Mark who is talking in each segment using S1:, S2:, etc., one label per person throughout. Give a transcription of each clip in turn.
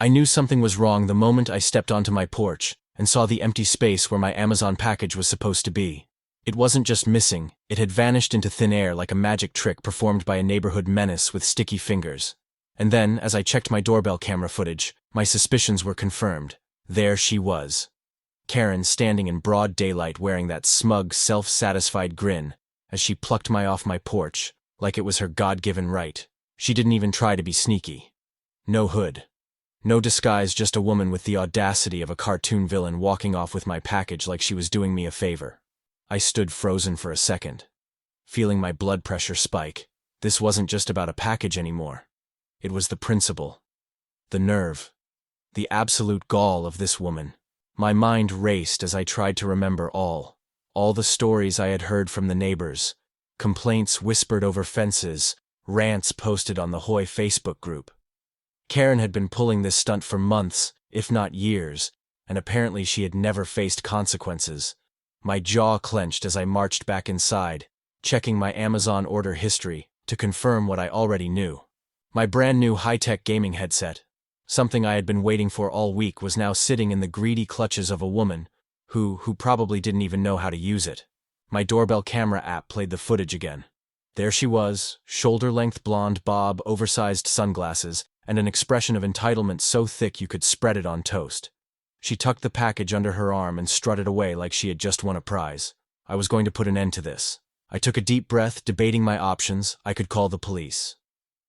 S1: I knew something was wrong the moment I stepped onto my porch and saw the empty space where my Amazon package was supposed to be. It wasn't just missing, it had vanished into thin air like a magic trick performed by a neighborhood menace with sticky fingers. And then, as I checked my doorbell camera footage, my suspicions were confirmed. There she was. Karen standing in broad daylight wearing that smug, self-satisfied grin as she plucked me off my porch, like it was her God-given right. She didn't even try to be sneaky. No hood. No disguise, just a woman with the audacity of a cartoon villain walking off with my package like she was doing me a favor. I stood frozen for a second, feeling my blood pressure spike. This wasn't just about a package anymore. It was the principle, the nerve, the absolute gall of this woman. My mind raced as I tried to remember all the stories I had heard from the neighbors, complaints whispered over fences, rants posted on the HOA Facebook group. Karen had been pulling this stunt for months, if not years, and apparently she had never faced consequences. My jaw clenched as I marched back inside, checking my Amazon order history to confirm what I already knew. My brand new high-tech gaming headset, something I had been waiting for all week, was now sitting in the greedy clutches of a woman who probably didn't even know how to use it. My doorbell camera app played the footage again. There she was, shoulder-length blonde bob, oversized sunglasses, and an expression of entitlement so thick you could spread it on toast. She tucked the package under her arm and strutted away like she had just won a prize. I was going to put an end to this. I took a deep breath, debating my options. I could call the police.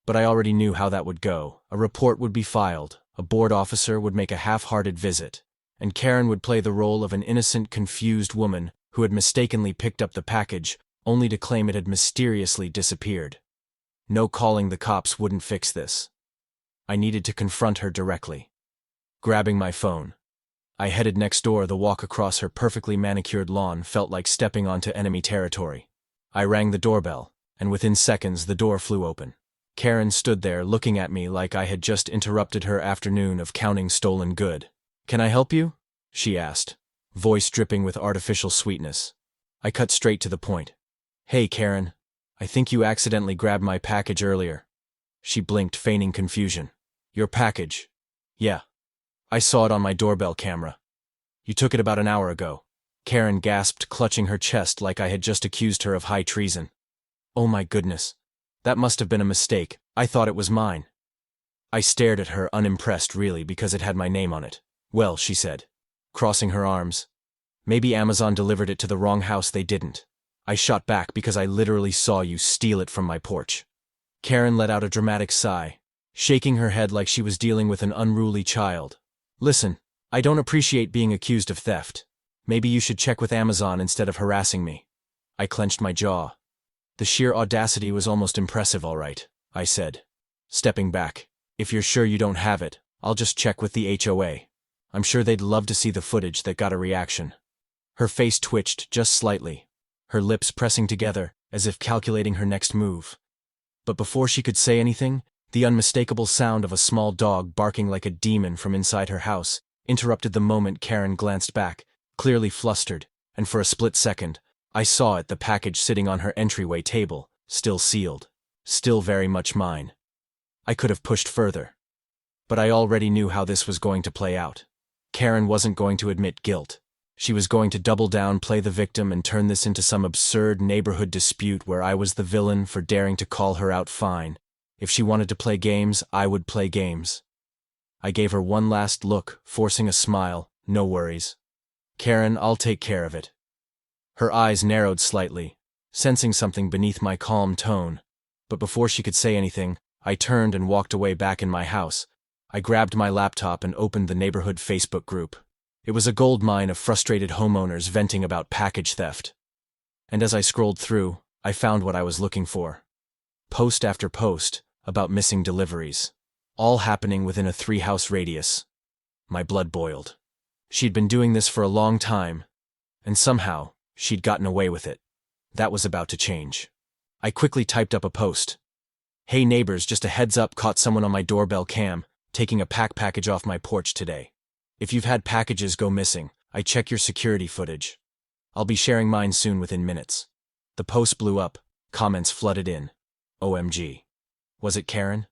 S1: But I already knew how that would go. A report would be filed, a board officer would make a half-hearted visit, and Karen would play the role of an innocent, confused woman who had mistakenly picked up the package only to claim it had mysteriously disappeared. No calling the cops wouldn't fix this. I needed to confront her directly. Grabbing my phone, I headed next door. The walk across her perfectly manicured lawn felt like stepping onto enemy territory. I rang the doorbell, and within seconds the door flew open. Karen stood there looking at me like I had just interrupted her afternoon of counting stolen good. "Can I help you?" she asked, voice dripping with artificial sweetness. I cut straight to the point. "Hey, Karen, I think you accidentally grabbed my package earlier." She blinked, feigning confusion. "Your package?" "Yeah. I saw it on my doorbell camera." "You took it about an hour ago." Karen gasped, clutching her chest like I had just accused her of high treason. "Oh my goodness. That must have been a mistake. I thought it was mine." I stared at her, unimpressed really, because it had my name on it. "Well," she said, crossing her arms, "maybe Amazon delivered it to the wrong house." "They didn't." I shot back, "because I literally saw you steal it from my porch." Karen let out a dramatic sigh, shaking her head like she was dealing with an unruly child. "Listen, I don't appreciate being accused of theft. Maybe you should check with Amazon instead of harassing me." I clenched my jaw. The sheer audacity was almost impressive. "All right," I said, stepping back. "If you're sure you don't have it, I'll just check with the HOA. I'm sure they'd love to see the footage that got a reaction." Her face twitched just slightly, her lips pressing together as if calculating her next move. But before she could say anything, the unmistakable sound of a small dog barking like a demon from inside her house interrupted the moment. Karen glanced back, clearly flustered, and for a split second, I saw it, the package sitting on her entryway table, still sealed, still very much mine. I could have pushed further. But I already knew how this was going to play out. Karen wasn't going to admit guilt. She was going to double down, play the victim, and turn this into some absurd neighborhood dispute where I was the villain for daring to call her out. Fine. If she wanted to play games, I would play games. I gave her one last look, forcing a smile. "No worries. Karen, I'll take care of it." Her eyes narrowed slightly, sensing something beneath my calm tone. But before she could say anything, I turned and walked away back in my house. I grabbed my laptop and opened the neighborhood Facebook group. It was a goldmine of frustrated homeowners venting about package theft. And as I scrolled through, I found what I was looking for. Post after post about missing deliveries, all happening within a 3-house radius. My blood boiled. She'd been doing this for a long time, and somehow she'd gotten away with it. That was about to change. I quickly typed up a post. "Hey neighbors, just a heads up, caught someone on my doorbell cam taking a package off my porch today. If you've had packages go missing, I check your security footage. I'll be sharing mine soon, within minutes." The post blew up, comments flooded in. OMG. Was it Karen?